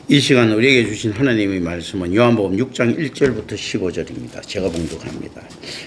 이 시간 우리에게 주신 하나님의 말씀은 요한복음 6장 1절부터 15절입니다. 제가 봉독합니다.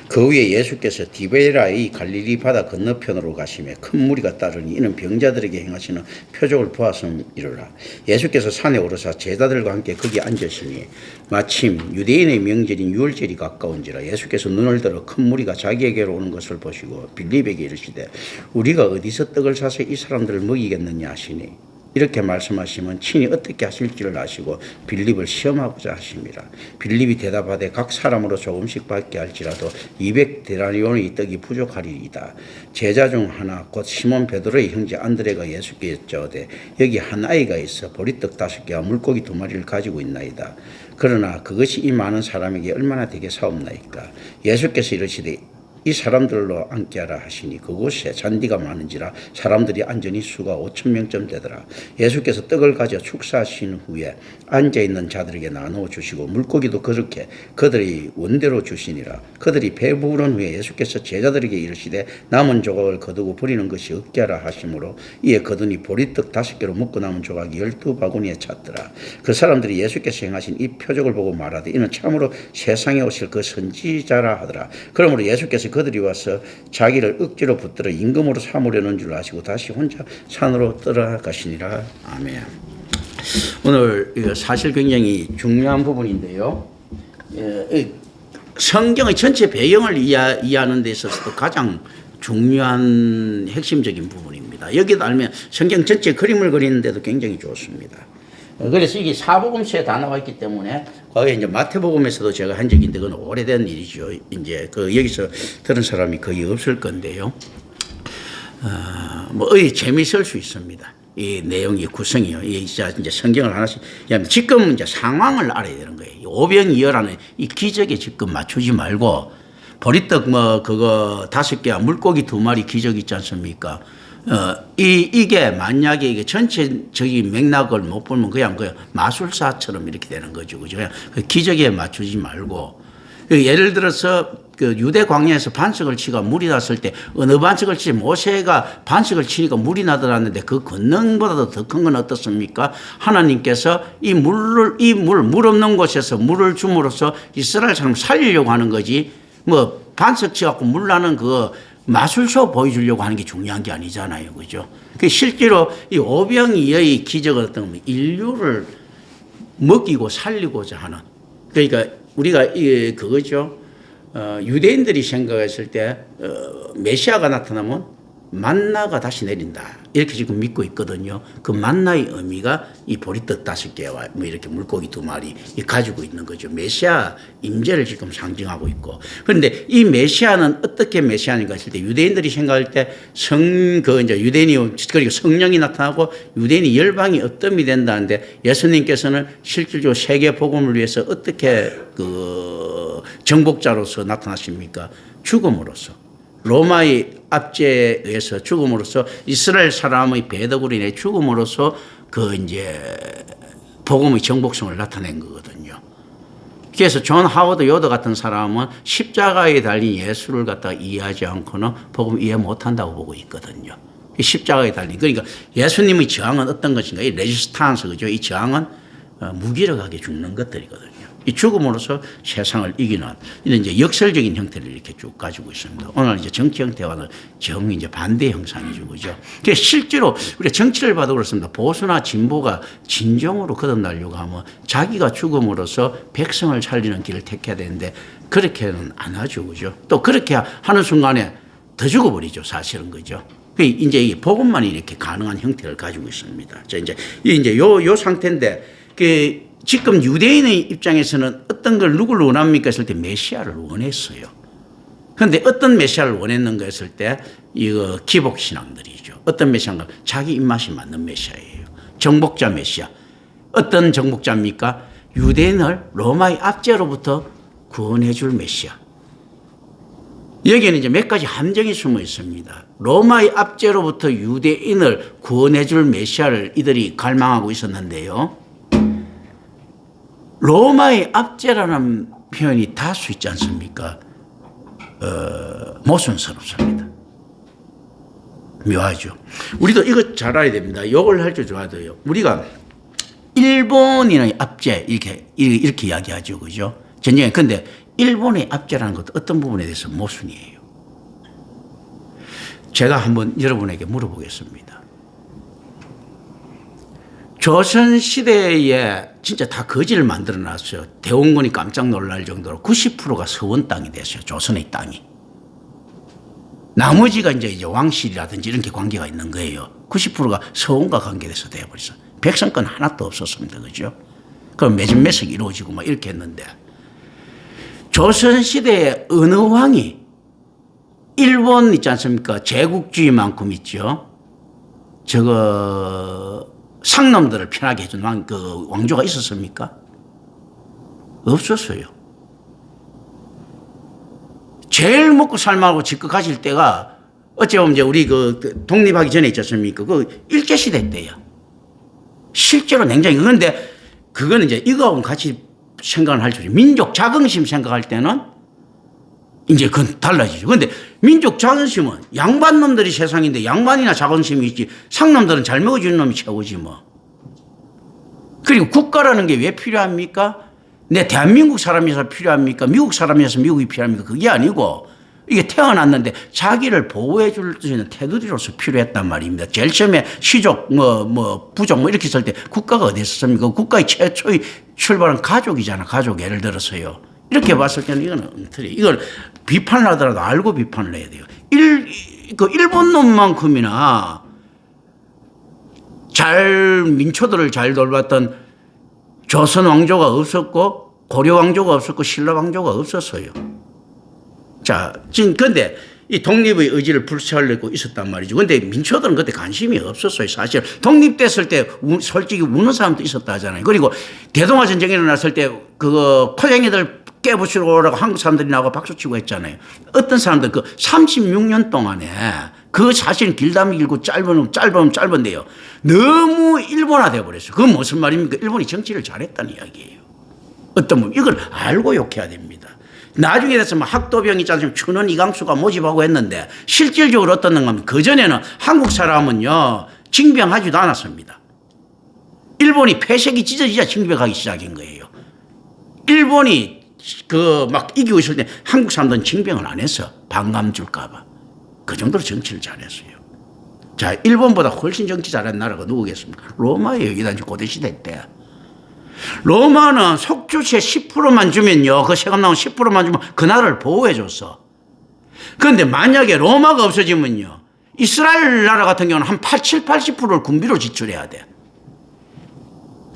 그 후에 예수께서 디베라의 갈릴리 바다 건너편으로 가시매 큰 무리가 따르니 이는 병자들에게 행하시는 표적을 보았음이로라. 예수께서 산에 오르사 제자들과 함께 거기 앉으시니 마침 유대인의 명절인 유월절이 가까운지라. 예수께서 눈을 들어 큰 무리가 자기에게로 오는 것을 보시고 빌립에게 이르시되 우리가 어디서 떡을 사서 이 사람들을 먹이겠느냐 하시니 이렇게 말씀하시면 친히 어떻게 하실지를 아시고 빌립을 시험하고자 하심이라. 빌립이 대답하되 각 사람으로 조금씩 받게 할지라도 200데나리온의 떡이 부족하리이다. 제자 중 하나 곧 시몬 베드로의 형제 안드레가 예수께 여짜오되 여기 한 아이가 있어 보리떡 5개와 물고기 2마리를 가지고 있나이다. 그러나 그것이 이 많은 사람에게 얼마나 되게 사옵나이까. 예수께서 이르시되 이 사람들로 앉게 하라 하시니 그곳에 잔디가 많은지라 사람들이 앉으니 수가 5,000명쯤 되더라. 예수께서 떡을 가져 축사하신 후에 앉아있는 자들에게 나누어 주시고 물고기도 그렇게 그들이 원대로 주시니라. 그들이 배부른 후에 예수께서 제자들에게 이르시되 남은 조각을 거두고 버리는 것이 없게 하라 하시므로 이에 거두니 보리떡 5개로 먹고 남은 조각이 12바구니에 찼더라. 그 사람들이 예수께서 행하신 이 표적을 보고 말하되 이는 참으로 세상에 오실 그 선지자라 하더라. 그러므로 예수께서 그들이 와서 자기를 억지로 붙들어 임금으로 삼으려는 줄 아시고 다시 혼자 산으로 떠나가시니라. 아멘. 오늘 이거 사실 굉장히 중요한 부분인데요. 성경의 전체 배경을 이해하는 데 있어서도 가장 중요한 핵심적인 부분입니다. 여기도 알면 성경 전체 그림을 그리는데도 굉장히 좋습니다. 그래서 이게 사복음서에 다 나와 있기 때문에 과거에 이제 마태복음에서도 제가 한 적이 있는데 그건 오래된 일이죠. 이제 여기서 들은 사람이 거의 없을 건데요. 재미있을 수 있습니다. 이 내용이 구성이요. 이제 성경을 하나씩 지금 이제 상황을 알아야 되는 거예요. 오병이어라는 이 기적에 지금 맞추지 말고 보리떡 그거 5개와 물고기 2마리 기적 있지 않습니까? 이게 만약에 이게 전체적인 맥락을 못 보면 그냥 그 마술사처럼 이렇게 되는 거죠. 그죠? 그냥 그 기적에 맞추지 말고. 예를 들어서 그 유대 광야에서 반석을 치가 물이 났을 때 어느 반석을 치지 모세가 반석을 치니까 물이 나더라는데 그 권능보다도 더 큰 건 어떻습니까? 하나님께서 물 없는 곳에서 물을 줌으로써 이스라엘 사람을 살리려고 하는 거지 반석 치갖고 물 나는 마술쇼 보여주려고 하는 게 중요한 게 아니잖아요. 그죠? 실제로 이 오병이어의 기적은 어떤 거면 인류를 먹이고 살리고자 하는. 그러니까 우리가 그거죠. 유대인들이 생각했을 때 메시아가 나타나면 만나가 다시 내린다. 이렇게 지금 믿고 있거든요. 그 만나의 의미가 이 보리떡 5개와 이렇게 물고기 2마리 가지고 있는 거죠. 메시아 임재를 지금 상징하고 있고. 그런데 이 메시아는 어떻게 메시아인가 했을 때 유대인들이 생각할 때 유대인이 그리고 성령이 나타나고 유대인이 열방이 어떤 이 된다는데 예수님께서는 실질적으로 세계 복음을 위해서 어떻게 정복자로서 나타나십니까? 죽음으로써. 로마의 압제에 의해서 죽음으로써 이스라엘 사람의 배덕으로 인해 죽음으로써 복음의 정복성을 나타낸 거거든요. 그래서 존 하워드 요더 같은 사람은 십자가에 달린 예수를 갖다가 이해하지 않고는 복음 이해 못한다고 보고 있거든요. 십자가에 달린. 그러니까 예수님의 저항은 어떤 것인가? 이 레지스탄스, 그죠? 이 저항은 무기력하게 죽는 것들이거든요. 이 죽음으로써 세상을 이기는 이런 이제 역설적인 형태를 이렇게 쭉 가지고 있습니다. 오늘 이제 정치 형태와는 정 이제 반대 형상이죠, 그죠? 그래서 실제로 우리가 정치를 봐도 그렇습니다. 보수나 진보가 진정으로 거듭나려고 하면 자기가 죽음으로써 백성을 살리는 길을 택해야 되는데 그렇게는 안 하죠, 그죠? 또 그렇게 하는 순간에 더 죽어버리죠, 사실은, 그죠? 이제 이 복음만이 이렇게 가능한 형태를 가지고 있습니다. 자, 이제 요 상태인데 지금 유대인의 입장에서는 어떤 걸 누구를 원합니까 했을 때 메시아를 원했어요. 그런데 어떤 메시아를 원했는가 했을 때 이거 기복신앙들이죠. 어떤 메시아인가? 자기 입맛이 맞는 메시아예요. 정복자 메시아. 어떤 정복자입니까? 유대인을 로마의 압제로부터 구원해 줄 메시아. 여기에는 이제 몇 가지 함정이 숨어 있습니다. 로마의 압제로부터 유대인을 구원해 줄 메시아를 이들이 갈망하고 있었는데요. 로마의 압제라는 표현이 다수 있지 않습니까? 모순스럽습니다. 묘하죠. 우리도 이거 잘 알아야 됩니다. 욕을 할 줄 좋아도요. 우리가 일본인의 압제 이렇게 이야기하죠, 그죠? 전쟁에. 근데 일본의 압제라는 것도 어떤 부분에 대해서 모순이에요. 제가 한번 여러분에게 물어보겠습니다. 조선시대에 진짜 다 거지를 만들어 놨어요. 대원군이 깜짝 놀랄 정도로 90%가 서원 땅이 됐어요. 조선의 땅이. 나머지가 이제 왕실이라든지 이런 게 관계가 있는 거예요. 90%가 서원과 관계돼서 되어버렸어요. 백성권 하나도 없었습니다. 그죠? 그럼 매진매석이 이루어지고 막 이렇게 했는데, 조선시대에 어느 왕이 일본 있지 않습니까? 제국주의만큼 있죠. 상놈들을 편하게 해준 왕조가 있었습니까? 없었어요. 제일 먹고 살만하고 집권하실 때가 어찌 보면 이제 우리 독립하기 전에 있지 않습니까? 일제시대 때야. 실제로 냉장히. 그런데 그거는 이제 이거하고는 같이 생각을 할 수 있죠. 민족 자긍심 생각할 때는 이제 그건 달라지죠. 그런데 민족 자긍심은 양반 놈들이 세상인데 양반이나 자긍심이 있지 상놈들은 잘 먹어주는 놈이 최고지 뭐. 그리고 국가라는 게 왜 필요합니까? 내 대한민국 사람이어서 필요합니까? 미국 사람이어서 미국이 필요합니까? 그게 아니고 이게 태어났는데 자기를 보호해 줄 수 있는 테두리로서 필요했단 말입니다. 제일 처음에 시족, 부족 이렇게 있을 때 국가가 어디 있었습니까? 국가의 최초의 출발은 가족이잖아. 가족. 예를 들어서요. 이렇게 봤을 때는 이거는 엉터리. 이걸 비판을 하더라도 알고 비판을 해야 돼요. 일본 놈만큼이나 민초들을 잘 돌봤던 조선 왕조가 없었고, 고려 왕조가 없었고, 신라 왕조가 없었어요. 자, 지금 근데 이 독립의 의지를 불살르고 있었단 말이죠. 근데 민초들은 그때 관심이 없었어요. 사실 독립됐을 때 솔직히 우는 사람도 있었다 하잖아요. 그리고 대동아 전쟁이 일어났을 때 포쟁이들 깨부수라고 한국 사람들이 나와서 박수치고 했잖아요. 어떤 사람들 36년 동안에 사실은 길다면 길고 짧으면 짧은데요. 너무 일본화 되어버렸어요. 그건 무슨 말입니까? 일본이 정치를 잘했다는 이야기예요. 어떤 분 이걸 알고 욕해야 됩니다. 나중에 돼서 학도병 있지 않습니까? 춘원 이강수가 모집하고 했는데 실질적으로 어떻는가 하면 그전에는 한국 사람은요 징병하지도 않았습니다. 일본이 폐색이 찢어지자 징병하기 시작한 거예요. 일본이 이기고 있을 때 한국 사람들은 징병을 안 했어. 반감 줄까봐. 그 정도로 정치를 잘했어요. 자, 일본보다 훨씬 정치 잘한 나라가 누구겠습니까? 로마예요. 이 당시 고대시대 때. 로마는 속주세 10%만 주면요. 그 세금 나온 10%만 주면 그 나라를 보호해 줬어. 그런데 만약에 로마가 없어지면요. 이스라엘 나라 같은 경우는 한 80%를 군비로 지출해야 돼.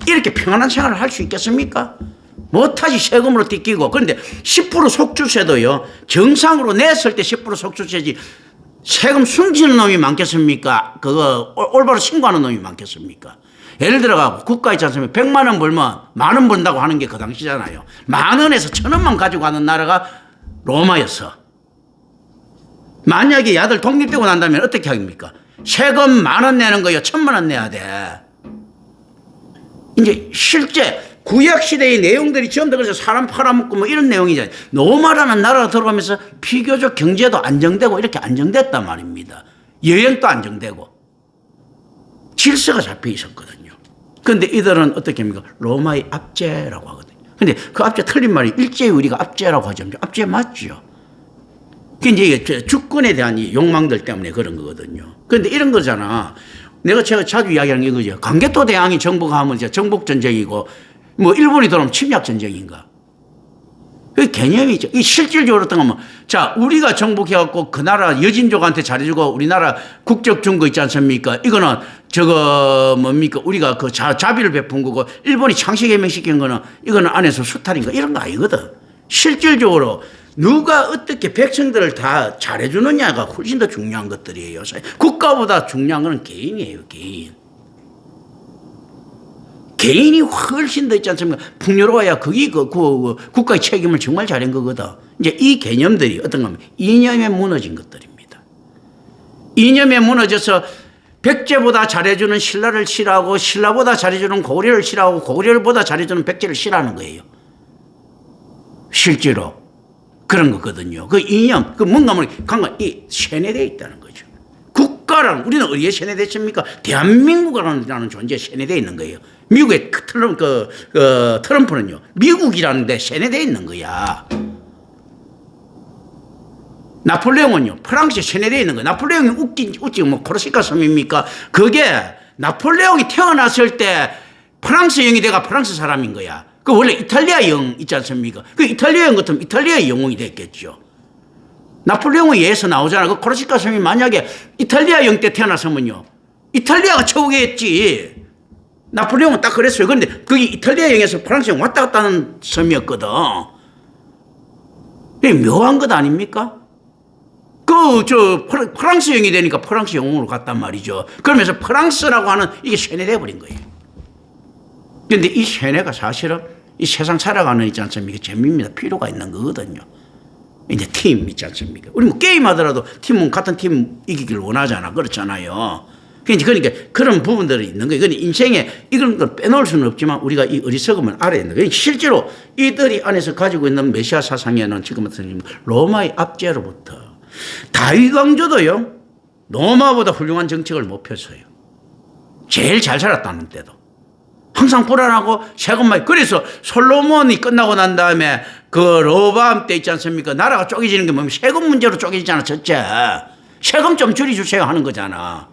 이렇게 평안한 생활을 할 수 있겠습니까? 못하지. 세금으로 뜯기고. 그런데 10% 속주세도요. 정상으로 냈을 때 10% 속주세지 세금 숨기는 놈이 많겠습니까? 올바로 신고하는 놈이 많겠습니까? 예를 들어가 국가 있지 않습니까? 100만 원 벌면 10,000원 번다고 하는 게 그 당시잖아요. 10,000원에서 1,000원만 가지고 가는 나라가 로마였어. 만약에 야들 독립되고 난다면 어떻게 합니까? 세금 10,000원 내는 거요. 1,000,000원 내야 돼. 이제 실제 구약시대의 내용들이 전부 다 그래서 사람 팔아먹고 이런 내용이잖아요. 로마라는 나라가 들어가면서 비교적 경제도 안정되고 이렇게 안정됐단 말입니다. 여행도 안정되고 질서가 잡혀 있었거든요. 그런데 이들은 어떻게 합니까? 로마의 압제라고 하거든요. 근데 그 압제 틀린 말이 일제히 우리가 압제라고 하죠. 압제 맞죠. 그게 이제 주권에 대한 이 욕망들 때문에 그런 거거든요. 그런데 이런 거잖아. 제가 자주 이야기하는 게 이거죠. 강개토 대왕이 정복하면 이제 정복전쟁이고 일본이 들어오면 침략전쟁인가. 그 개념이 있죠. 이 실질적으로 어떤 거면, 자, 우리가 정복해갖고 그 나라 여진족한테 잘해주고 우리나라 국적 준 거 있지 않습니까? 이거는 뭡니까? 우리가 자비를 베푼 거고 일본이 창씨개명시킨 거는 이거는 안에서 수탈인가 이런 거 아니거든. 실질적으로 누가 어떻게 백성들을 다 잘해주느냐가 훨씬 더 중요한 것들이에요. 국가보다 중요한 거는 개인이에요, 개인. 개인이 훨씬 더 있지 않습니까? 풍요로워야 그게 국가의 책임을 정말 잘한 거거든. 이제 이 개념들이 어떤가 하면 이념에 무너진 것들입니다. 이념에 무너져서 백제보다 잘해주는 신라를 싫어하고 신라보다 잘해주는 고려를 싫어하고 고려보다 잘해주는 백제를 싫어하는 거예요. 실제로 그런 거거든요. 그 이념, 뭔가 이 세뇌되어 있다는 거죠. 국가랑 우리는 어디에 세뇌됐습니까? 대한민국이라는 존재에 세뇌되어 있는 거예요. 미국의 트럼프는요, 미국이라는 데 세뇌되어 있는 거야. 나폴레옹은요, 프랑스에 세뇌되어 있는 거야. 나폴레옹이 웃지, 뭐, 코르시카 섬입니까? 그게 나폴레옹이 태어났을 때 프랑스 영이 돼가 프랑스 사람인 거야. 그 원래 이탈리아 영 있지 않습니까? 그 이탈리아 영 같으면 이탈리아의 영웅이 됐겠죠. 나폴레옹의 예에서 나오잖아. 그 코르시카 섬이 만약에 이탈리아 영 때 태어났으면요, 이탈리아가 처우겠지. 나폴레옹은 딱 그랬어요. 그런데 그게 이탈리아 영에서 프랑스 영 왔다 갔다 하는 섬이었거든. 이게 묘한 것 아닙니까? 프랑스 영이 되니까 프랑스 영웅으로 갔단 말이죠. 그러면서 프랑스라고 하는 이게 세뇌돼 버린 거예요. 그런데 이 세뇌가 사실은 이 세상 살아가는 있지 않습니까? 재미입니다. 필요가 있는 거거든요. 이제 팀 있지 않습니까? 우리 뭐 게임 하더라도 팀은 같은 팀 이기기를 원하잖아. 그렇잖아요. 그러니까 그런 부분들이 있는 거예요. 근데 인생에 이런 걸 빼놓을 수는 없지만 우리가 이 어리석음을 알아야 되는 거예요. 실제로 이들이 안에서 가지고 있는 메시아 사상에는 지금 로마의 압제로부터 다윗 왕조도요, 로마보다 훌륭한 정책을 못 폈어요. 제일 잘 살았다는 때도. 항상 불안하고 세금만. 그래서 솔로몬이 끝나고 난 다음에 그 로밤 때 있지 않습니까? 나라가 쪼개지는 게 뭐냐면 세금 문제로 쪼개지잖아, 첫째. 세금 좀 줄여주세요 하는 거잖아.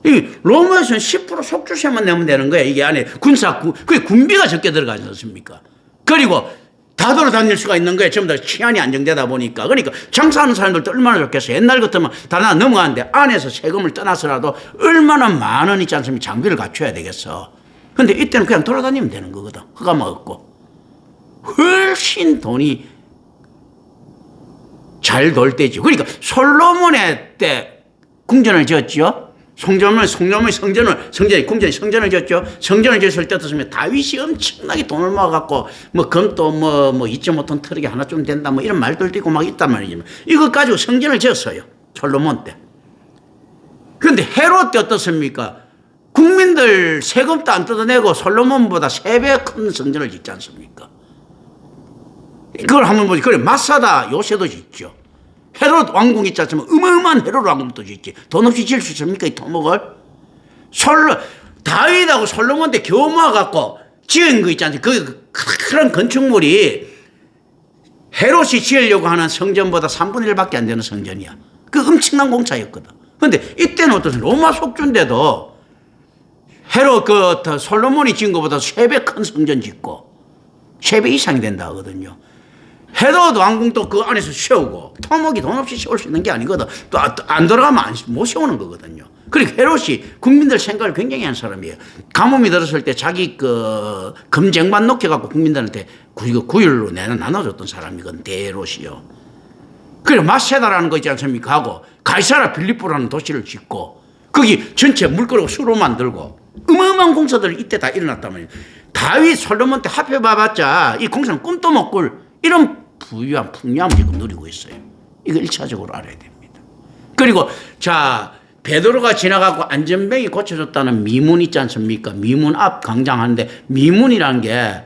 이 로마에서는 10% 속주세만 내면 되는 거야. 이게 안에 그게 군비가 적게 들어가지 않습니까? 그리고 다 돌아다닐 수가 있는 거예요. 전부 다 치안이 안정되다 보니까. 그러니까 장사하는 사람들도 얼마나 좋겠어요. 옛날 같으면 다 넘어가는데 안에서 세금을 떠나서라도 얼마나 많은 있지 않습니까? 장비를 갖춰야 되겠어. 근데 이때는 그냥 돌아다니면 되는 거거든. 허가만 얻고. 훨씬 돈이 잘 돌 때죠. 그러니까 솔로몬의 때 궁전을 지었죠. 궁전이 성전을 지었죠. 성전을 지었을 때 어떻습니까? 다윗이 엄청나게 돈을 모아갖고, 뭐, 금도 2.5톤 트럭이 하나쯤 된다, 뭐, 이런 말들도 있고 막 있단 말이지만, 이거 가지고 성전을 지었어요. 솔로몬 때. 그런데 헤롯 때 어떻습니까? 국민들 세금도 안 뜯어내고 솔로몬보다 3배 큰 성전을 짓지 않습니까? 그걸 한번 보지. 그래, 마사다 요새도 짓죠. 헤롯 왕궁 있지 않습니까? 어마어마한 헤롯 왕궁도 짓지. 돈 없이 지을 수 있습니까? 이 토목을? 다윗하고 솔로몬 때 겨우 모아갖고 지은 거 있지 않습니까? 그 큰 건축물이 헤롯이 지으려고 하는 성전보다 3분의 1밖에 안 되는 성전이야. 그 엄청난 공차였거든. 근데 이때는 어떠세요? 로마 속주인데도 헤롯 솔로몬이 지은 것보다 3배 큰 성전 짓고 3배 이상이 된다 하거든요. 헤롯 왕궁도 그 안에서 세우고, 토목이 돈 없이 세울 수 있는 게 아니거든. 또 안 돌아가면 못 세우는 거거든요. 그리고 헤롯이 국민들 생각을 굉장히 한 사람이에요. 가뭄이 들었을 때 자기 금쟁반 녹여갖고 국민들한테 구휼로 나눠줬던 사람이거든, 대헤롯이요. 그리고 마세다라는 거 있지 않습니까? 하고, 가이사라 빌립보라는 도시를 짓고, 거기 전체 물거리고 수로 만들고, 어마어마한 공사들이 이때 다 일어났단 말이에요. 다윗 솔로몬 때 합해봐봤자 이 공사는 꿈도 못 꿀 이런 부유한 풍요함을 지금 누리고 있어요. 이거 1차적으로 알아야 됩니다. 그리고 베드로가 지나가고 안전병이 고쳐졌다는 미문 있지 않습니까? 미문 앞 강장하는데 미문이라는 게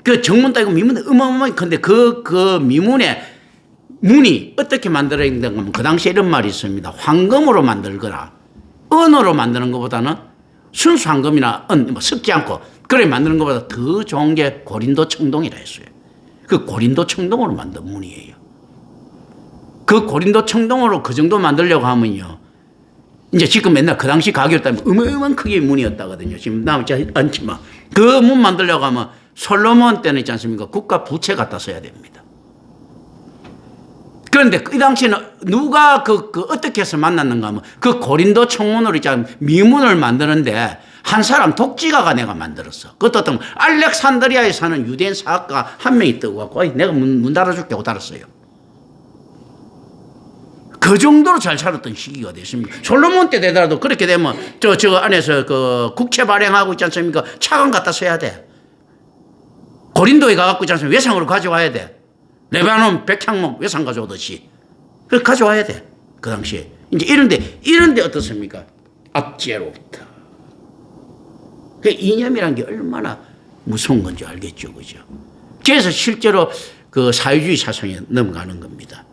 그 정문 따위고 미문이 어마어마하게 큰데 그 미문의 문이 어떻게 만들어야 되는가 하면 그 당시에 이런 말이 있습니다. 황금으로 만들거나 은으로 만드는 것보다는 순수 황금이나 은 섞지 않고 그래 만드는 것보다 더 좋은 게 고린도 청동이라 했어요. 그 고린도 청동으로 만든 문이에요. 그 고린도 청동으로 그 정도 만들려고 하면요. 이제 지금 맨날 그 당시 가격 때문에 어마어마한 크기의 문이었다거든요. 지금 남지 않지만 그 문 만들려고 하면 솔로몬 때는 있지 않습니까? 국가 부채 갖다 써야 됩니다. 그런데 이 당시에는 누가 어떻게 해서 만났는가 하면 그 고린도 청문으로 있잖아요. 미문을 만드는데 한 사람 독지가가 내가 만들었어. 그것도 어떤 알렉산드리아에 사는 유대인 사학가 한 명이 떠갖고 내가 문 달아줄게 하고 달았어요. 그 정도로 잘 살았던 시기가 됐습니다. 솔로몬 때 되더라도 그렇게 되면 저 안에서 국채 발행하고 있지 않습니까? 차관 갖다 써야 돼. 고린도에 가갖고 있지 않습니까? 외상으로 가져와야 돼. 레바논 백향목 외상 가져오듯이. 그걸 가져와야 돼. 그 당시에. 이제 이런데 어떻습니까? 압제로부터. 그 이념이란 게 얼마나 무서운 건지 알겠죠. 그죠? 그래서 실제로 그 사회주의 사상에 넘어가는 겁니다.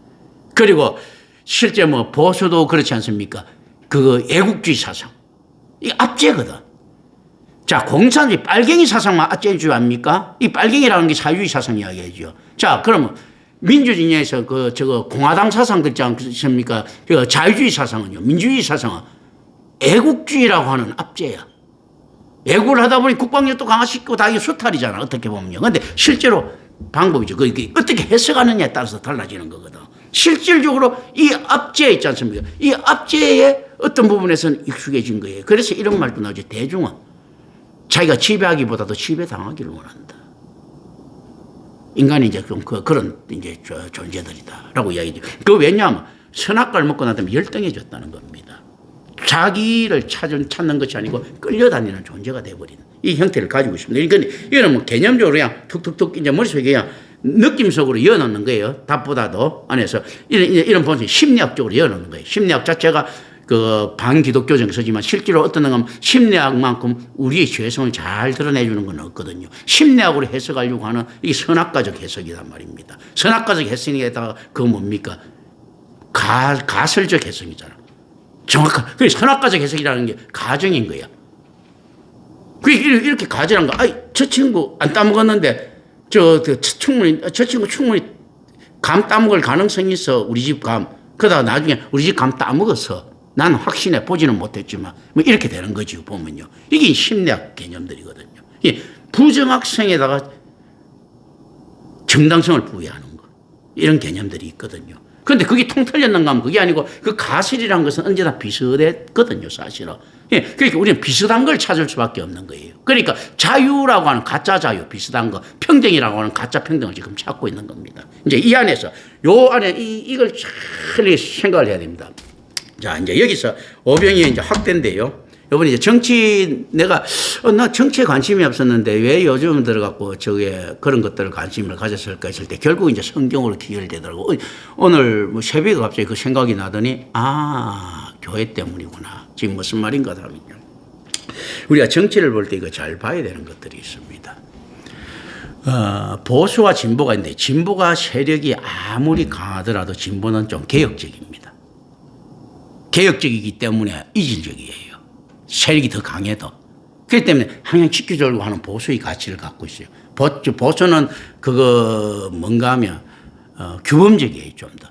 그리고 실제 보수도 그렇지 않습니까? 그 애국주의 사상. 이게 압제거든. 자, 공산주의 빨갱이 사상만 어째인 줄 압니까? 이 빨갱이라는 게 사회주의 사상 이야기죠. 자, 그러면 민주진영에서 저거 공화당 사상 듣지 않습니까? 그 자유주의 사상은요, 민주주의 사상은 애국주의라고 하는 압제야. 애국을 하다 보니 국방력도 강화시키고 다 이게 수탈이잖아, 어떻게 보면요. 근데 실제로 방법이죠. 그게 어떻게 해석하느냐에 따라서 달라지는 거거든. 실질적으로 이 압제 있지 않습니까? 이 압제의 어떤 부분에서는 익숙해진 거예요. 그래서 이런 말도 나오죠. 대중은 자기가 지배하기보다도 지배당하기를 원한다. 인간이 이제 좀 그런 이제 존재들이다라고 이야기죠. 그 왜냐하면 선악과를 먹고 나면 열등해졌다는 겁니다. 자기를 찾는 것이 아니고 끌려다니는 존재가 되어버리는 이 형태를 가지고 있습니다. 그러니까 이거는 뭐 개념적으로 그냥 툭툭툭 이제 머릿속에 그냥 느낌 속으로 이어놓는 거예요. 답보다도 안에서 이런 본성 심리학적으로 이어놓는 거예요. 심리학 자체가 그 반기독교적 서지만 실제로 어떤 건 심리학만큼 우리의 죄성을 잘 드러내주는 건 없거든요. 심리학으로 해석하려고 하는 이게 선악과적 해석이란 말입니다. 선악과적 해석에다가 그거 뭡니까? 가설적 해석이잖아. 정확한, 그 선악과적 해석이라는 게 가정인 거야. 그게 이렇게 가정한 거, 아이, 저 친구 안 따먹었는데, 저 친구 충분히 감 따먹을 가능성이 있어, 우리 집 감. 그러다가 나중에 우리 집 감 따먹었어. 난 확신해, 보지는 못했지만. 뭐 이렇게 되는 거지, 보면요. 이게 심리학 개념들이거든요. 이 부정확성에다가 정당성을 부여하는 거. 이런 개념들이 있거든요. 그런데 그게 통틀렸는가 하면 그게 아니고 그 가설이라는 것은 언제나 비슷했거든요, 사실은. 예, 그러니까 우리는 비슷한 걸 찾을 수밖에 없는 거예요. 그러니까 자유라고 하는 가짜 자유, 비슷한 거, 평등이라고 하는 가짜 평등을 지금 찾고 있는 겁니다. 이제 이 안에서, 요 안에 이걸 잘 생각을 해야 됩니다. 자, 이제 여기서 오병이 이제 확대인데요. 요번에 이제 정치, 나 정치에 관심이 없었는데 왜 요즘 들어갖고 저게 그런 것들을 관심을 가졌을까 했을 때 결국 이제 성경으로 기결되더라고. 오늘 뭐 새벽에 갑자기 그 생각이 나더니, 교회 때문이구나. 지금 무슨 말인가 하면요. 우리가 정치를 볼 때 이거 잘 봐야 되는 것들이 있습니다. 보수와 진보가 있는데 진보가 세력이 아무리 강하더라도 진보는 좀 개혁적입니다. 개혁적이기 때문에 이질적이에요. 세력이 더 강해도. 그렇기 때문에 항상 지켜주려고 하는 보수의 가치를 갖고 있어요. 보수는 그거 뭔가 하면 규범적이에요. 좀 더.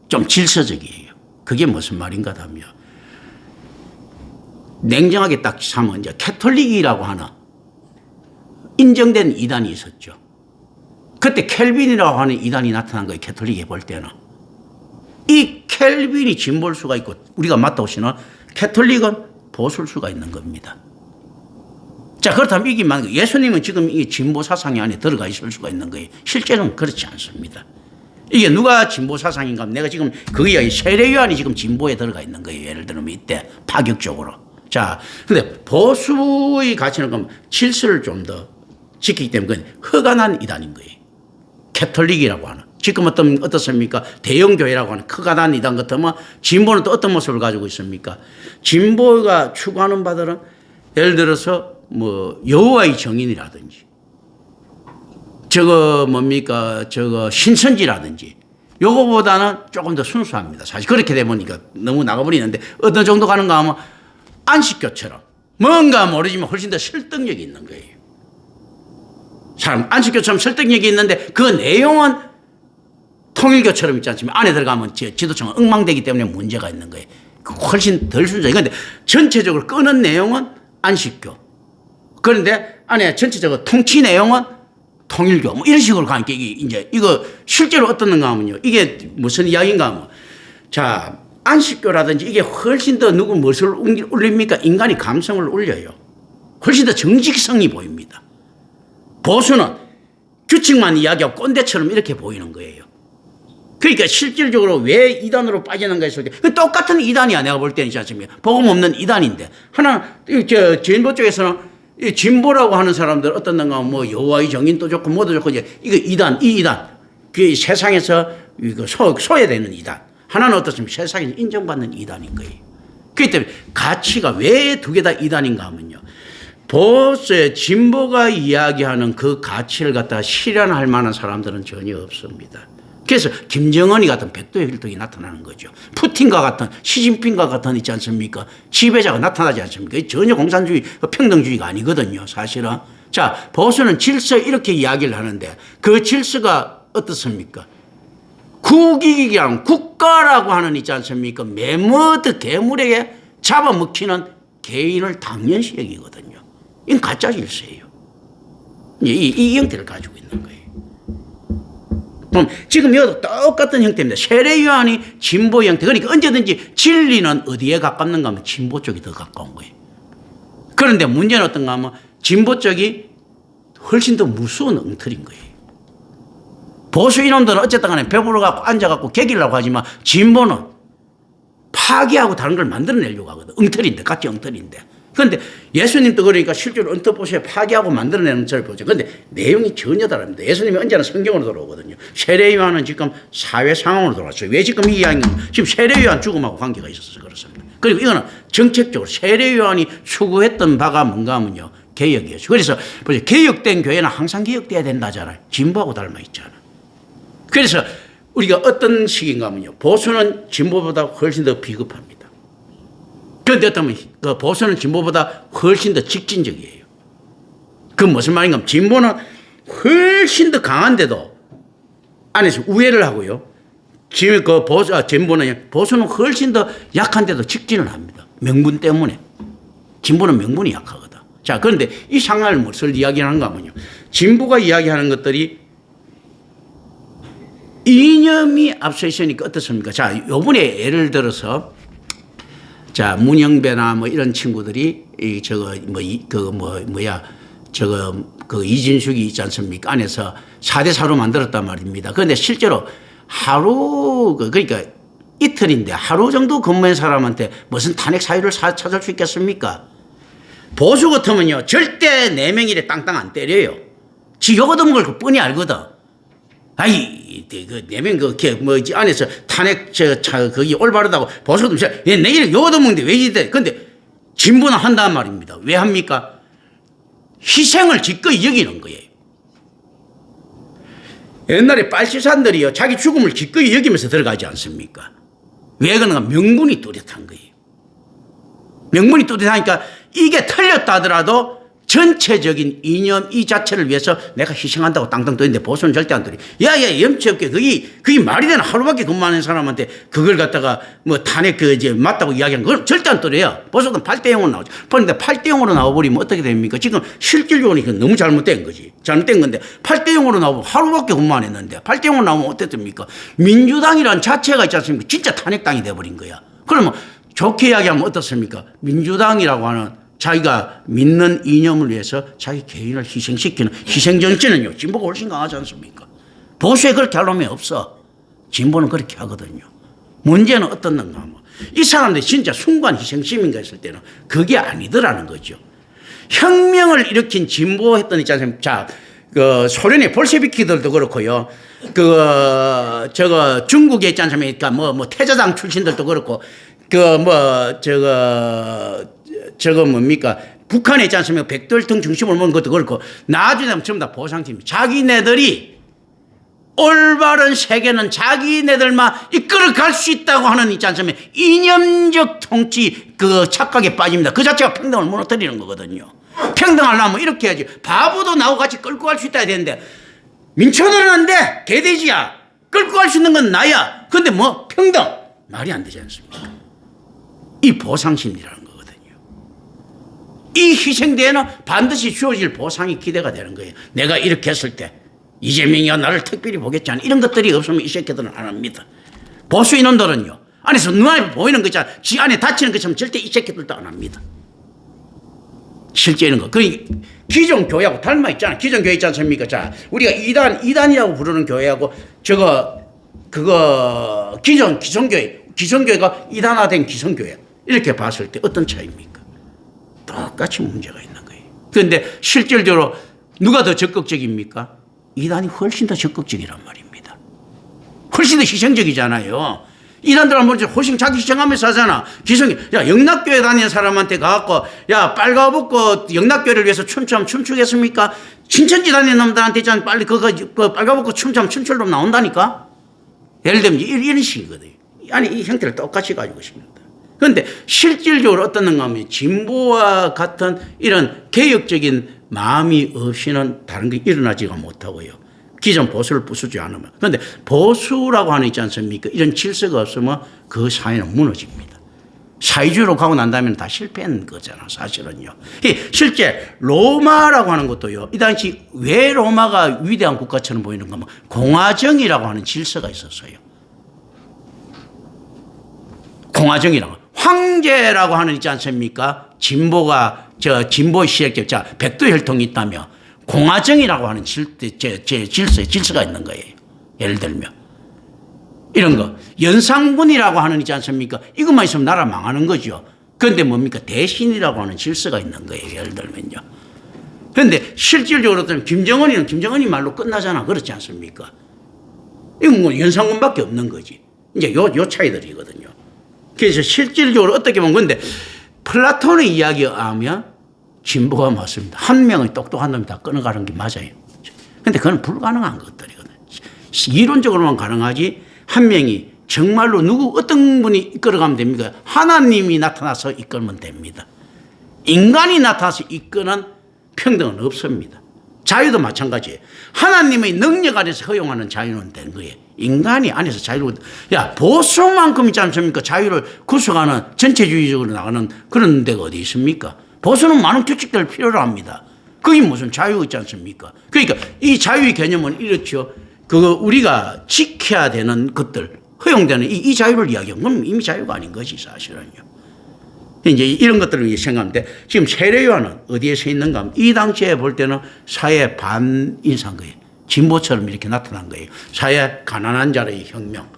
좀 질서적이에요. 그게 무슨 말인가 하면 냉정하게 딱 사면 이제 캐톨릭이라고 하는 인정된 이단이 있었죠. 그때 켈빈이라고 하는 이단이 나타난 거예요. 캐톨릭이 볼 때는. 이 켈빈이 진보일 수가 있고 우리가 맞다고 신은 캐톨릭은 보수일 수가 있는 겁니다. 자, 그렇다면 이게 만약 예수님은 지금 이 진보 사상이 안에 들어가 있을 수가 있는 거예요. 실제로는 그렇지 않습니다. 이게 누가 진보 사상인가 하면 내가 지금 그게 세례요한이 지금 진보에 들어가 있는 거예요. 예를 들면 이때 파격적으로. 자, 근데 보수의 가치는 그럼 질서를 좀 더 지키기 때문에 그건 허가난 이단인 거예요. 캐톨릭이라고 하는. 지금 어떻습니까? 대형교회라고 하는 크가난 이단 같으면 진보는 또 어떤 모습을 가지고 있습니까? 진보가 추구하는 바들은 예를 들어서 뭐 여호와의 정인이라든지 저거 신천지라든지 요거보다는 조금 더 순수합니다. 사실 그렇게 되보니까 너무 나가버리는데 어느 정도 가는가 하면 안식교처럼 뭔가 모르지만 훨씬 더 설득력이 있는 거예요. 안식교처럼 설득력이 있는데 그 내용은 통일교처럼 있지 않습니까? 안에 들어가면 지도층은 엉망되기 때문에 문제가 있는 거예요. 훨씬 덜 순수해요. 그런데 전체적으로 끄는 내용은 안식교. 그런데 안에 전체적으로 통치 내용은 통일교. 뭐 이런 식으로 가니까 이거 실제로 어떻는가 하면요. 이게 무슨 이야기인가 하면 자, 안식교라든지 이게 훨씬 더 무엇을 울립니까? 인간의 감성을 울려요. 훨씬 더 정직성이 보입니다. 보수는 규칙만 이야기하고 꼰대처럼 이렇게 보이는 거예요. 그러니까 실질적으로 왜 이단으로 빠지는가 했을 때 똑같은 이단이야. 내가 볼 때는 있지 않습니까? 복음 없는 이단인데 하나는 진보 쪽에서는 진보라고 하는 사람들 어떤가 뭐 여호와의 정인도 좋고 뭐도 좋고 이제 이거 이단 그 세상에서 이거 소외되는 이단. 하나는 어떻습니까? 세상에서 인정받는 이단인 거예요. 그렇기 때문에 가치가 왜 두 개 다 이단인가 하면요. 보수의 진보가 이야기하는 그 가치를 갖다 실현할 만한 사람들은 전혀 없습니다. 그래서 김정은이 같은 백도의 혈통이 나타나는 거죠. 푸틴과 같은 시진핑과 같은 있지 않습니까? 지배자가 나타나지 않습니까? 전혀 공산주의, 평등주의가 아니거든요. 사실은. 자, 보수는 질서 이렇게 이야기를 하는데 그 질서가 어떻습니까? 국익이랑 국가라고 하는 있지 않습니까? 매머드 괴물에게 잡아먹히는 개인을 당연시 여기거든요. 이건 가짜 질서예요. 이 형태를 가지고 있는 거예요. 그럼 지금 이것도 똑같은 형태입니다. 세례요한이 진보 형태. 그러니까 언제든지 진리는 어디에 가깝는가 하면 진보 쪽이 더 가까운 거예요. 그런데 문제는 어떤가 하면 진보 쪽이 훨씬 더 무서운 엉터리인 거예요. 보수 이놈들은 어쨌든 간에 배불러갖고 앉아갖고 개기려고 하지만 진보는 파괴하고 다른 걸 만들어내려고 하거든. 엉터리인데, 같이 엉터리인데. 그런데 예수님도 그러니까 실제로 언뜻보시에 파괴하고 만들어내는 것을 보죠. 그런데 내용이 전혀 다릅니다. 예수님이 언제나 성경으로 돌아오거든요. 세례요한은 지금 사회 상황으로 돌아왔어요. 왜 지금 이 이야기는 지금 세례요한 죽음하고 관계가 있어서 그렇습니다. 그리고 이거는 정책적으로 세례요한이 추구했던 바가 뭔가 하면요. 개혁이었죠. 그래서 보세요. 개혁된 교회는 항상 개혁돼야 된다잖아요. 진보하고 닮아 있잖아요. 그래서 우리가 어떤 식인가 하면요. 보수는 진보보다 훨씬 더 비겁합니다. 그런데 어쩌면 그 보수는 진보보다 훨씬 더 직진적이에요. 그 무슨 말인가 하면 진보는 훨씬 더 강한데도 안에서 우회를 하고요. 지금 그 보수는 훨씬 더 약한데도 직진을 합니다. 명분 때문에. 진보는 명분이 약하거든. 자, 그런데 이 상황을 무엇을 이야기하는가 하면요. 진보가 이야기하는 것들이 이념이 앞서 있으니까 어떻습니까? 자, 요번에 예를 들어서 자, 문영배나 뭐 이런 친구들이 그 이진숙이 있지 않습니까? 안에서 4대4로 만들었단 말입니다. 그런데 실제로 그러니까 이틀인데 하루 정도 근무한 사람한테 무슨 탄핵 사유를 찾을 수 있겠습니까? 보수 같으면요, 절대 4명이래 땅땅 안 때려요. 지 요거든 걸 뻔히 알거든. 아이, 그, 4명, 안에서 탄핵, 거기 올바르다고 보수도, 내일 요거도 먹는데 왜 이래? 근데 진보는 한단 말입니다. 왜 합니까? 희생을 기꺼이 여기는 거예요. 옛날에 빨치산들이요, 자기 죽음을 기꺼이 여기면서 들어가지 않습니까? 왜 그런가? 명분이 뚜렷한 거예요. 명분이 뚜렷하니까 이게 틀렸다 하더라도 전체적인 이념 이 자체를 위해서 내가 희생한다고 땅땅 떠있는데 보수는 절대 안 떠요. 야야 염치 없게 그게 말이 되나 하루밖에 근무하는 사람한테 그걸 갖다가 뭐 탄핵 맞다고 이야기하는 걸 절대 안 떠요. 보수는 8대0으로 나오죠. 그런데 8대0으로 나와버리면 어떻게 됩니까? 지금 실질적으로 너무 잘못된 거지. 잘못된 건데 8대0으로 나오면 하루밖에 근무 안 했는데 8대0으로 나오면 어땠습니까? 민주당이란 자체가 있지 않습니까? 진짜 탄핵당이 돼버린 거야. 그러면 좋게 이야기하면 어떻습니까? 민주당이라고 하는 자기가 믿는 이념을 위해서 자기 개인을 희생시키는 희생정치는요, 진보가 훨씬 강하지 않습니까? 보수에 그렇게 할 놈이 없어. 진보는 그렇게 하거든요. 문제는 어떻는가 하면 이 사람들이 진짜 순간 희생심인가 했을 때는 그게 아니더라는 거죠. 혁명을 일으킨 진보했던 있지 않습니까? 자, 소련의 볼셰비키들도 그렇고요. 중국에 있지 않습니까? 태자당 출신들도 그렇고, 뭡니까? 북한에 있지 않습니까? 백돌등 중심을 먹은 것도 그렇고, 나중에 되면 전부 다 보상팀입니다. 자기네들이 올바른 세계는 자기네들만 이끌어 갈 수 있다고 하는 있지 않습니까? 이념적 통치 착각에 빠집니다. 그 자체가 평등을 무너뜨리는 거거든요. 평등하려면 이렇게 해야지. 바보도 나하고 같이 끌고 갈 수 있다 해야 되는데, 민초들은 안 돼. 개돼지야. 끌고 갈 수 있는 건 나야. 근데 평등. 말이 안 되지 않습니까? 이 보상심리라는 거거든요. 이 희생대에는 반드시 주어질 보상이 기대가 되는 거예요. 내가 이렇게 했을 때 이재명이가 나를 특별히 보겠지 않아. 이런 것들이 없으면 이 새끼들은 안 합니다. 보수 인원들은요, 안에서 눈앞에 보이는 거 있잖아. 지 안에 다치는 것처럼 절대 이 새끼들도 안 합니다. 실제 이런 거. 기존 교회하고 닮아 있잖아. 기존 교회 있지 않습니까? 자, 우리가 이단이라고 부르는 교회하고 기존교회가 이단화된 기성교회. 이렇게 봤을 때 어떤 차이입니까? 똑같이 문제가 있는 거예요. 그런데 실질적으로 누가 더 적극적입니까? 이단이 훨씬 더 적극적이란 말입니다. 훨씬 더 희생적이잖아요. 이단들은 먼저 훨씬 자기 희생하면서 하잖아. 영락교회 다니는 사람한테 가갖고, 야, 빨가벗고 영락교회를 위해서 춤추겠습니까? 신천지 다니는 놈들한테 있잖아. 빨리 빨가벗고 춤추면 춤출 놈 나온다니까? 예를 들면 이런 식이거든요. 아니, 이 형태를 똑같이 가지고 있습니다. 그런데 실질적으로 어떻는가 하면 진보와 같은 이런 개혁적인 마음이 없이는 다른 게 일어나지가 못하고요. 기존 보수를 부수지 않으면. 그런데 보수라고 하는 있지 않습니까? 이런 질서가 없으면 그 사회는 무너집니다. 사회주의로 가고 난 다음에는 다 실패한 거잖아, 사실은요. 실제 로마라고 하는 것도요, 이 당시 왜 로마가 위대한 국가처럼 보이는가 하면 공화정이라고 하는 질서가 있었어요. 공화정이라고. 황제라고 하는 있지 않습니까? 진보가, 진보의 시작점, 자, 백두혈통이 있다며 공화정이라고 하는 질서가 있는 거예요. 예를 들면. 이런 거. 연산군이라고 하는 있지 않습니까? 이것만 있으면 나라 망하는 거죠. 그런데 뭡니까? 대신이라고 하는 질서가 있는 거예요. 예를 들면요. 그런데 실질적으로 김정은이 말로 끝나잖아. 그렇지 않습니까? 이건 뭐 연산군밖에 없는 거지. 이제 요 차이들이거든요. 그래서 실질적으로 어떻게 보면 근데 플라톤의 이야기에 하면 진보가 맞습니다. 한 명의 똑똑한 놈이 다 끊어가는 게 맞아요. 그런데 그건 불가능한 것들이거든요. 이론적으로만 가능하지 한 명이 정말로 어떤 분이 이끌어가면 됩니까? 하나님이 나타나서 이끌면 됩니다. 인간이 나타나서 이끄는 평등은 없습니다. 자유도 마찬가지예요. 하나님의 능력 안에서 허용하는 자유는 된 거예요. 인간이 안에서 자유를, 보수만큼 있지 않습니까? 자유를 구속하는 전체주의적으로 나가는 그런 데가 어디 있습니까? 보수는 많은 규칙들을 필요로 합니다. 그게 무슨 자유가 있지 않습니까? 그러니까 이 자유의 개념은 이렇죠. 우리가 지켜야 되는 것들, 허용되는 이 자유를 이야기하면 그건 이미 자유가 아닌 것이 사실은요. 이제 이런 것들을 생각하는데 지금 세례요한은 어디에 서 있는가 하면 이 당시에 볼 때는 사회 반인사인 거예요. 진보처럼 이렇게 나타난 거예요. 사회 가난한 자의 혁명.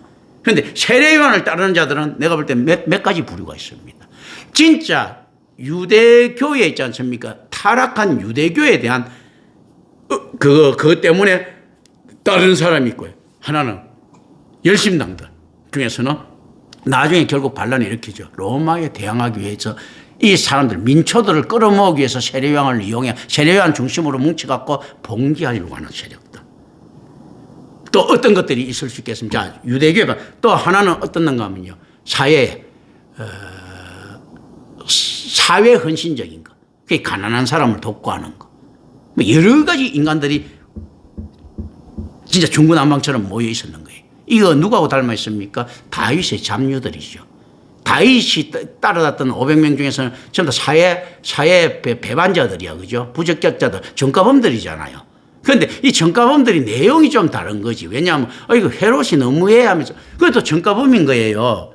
그런데 세례요한을 따르는 자들은 내가 볼 때 몇 가지 부류가 있습니다. 진짜 유대교에 있지 않습니까? 타락한 유대교에 대한 그것 때문에 따르는 사람이 있고요. 하나는 열심당들 중에서는 나중에 결국 반란을 일으키죠. 로마에 대항하기 위해서 이 사람들, 민초들을 끌어모으기 위해서 세례요한을 이용해 세례요한 중심으로 뭉쳐갖고 봉기하려고 하는 세력들. 또 어떤 것들이 있을 수 있겠습니까? 자, 유대교가 또 하나는 어떻는가 하면요. 사회 헌신적인 거. 그게 가난한 사람을 돕고 하는 거. 뭐 여러 가지 인간들이 진짜 중구난방처럼 모여 있었는 거예요. 이거 누구하고 닮아 있습니까? 다윗의 잡류들이죠. 다윗이 따라갔던 500명 중에서는 전부 다 사회 배반자들이야. 그죠? 부적격자들, 전과범들이잖아요. 그런데 이 전과범들이 내용이 좀 다른 거지. 왜냐하면, 이거 헤롯이 너무해 하면서. 그것도 전과범인 거예요.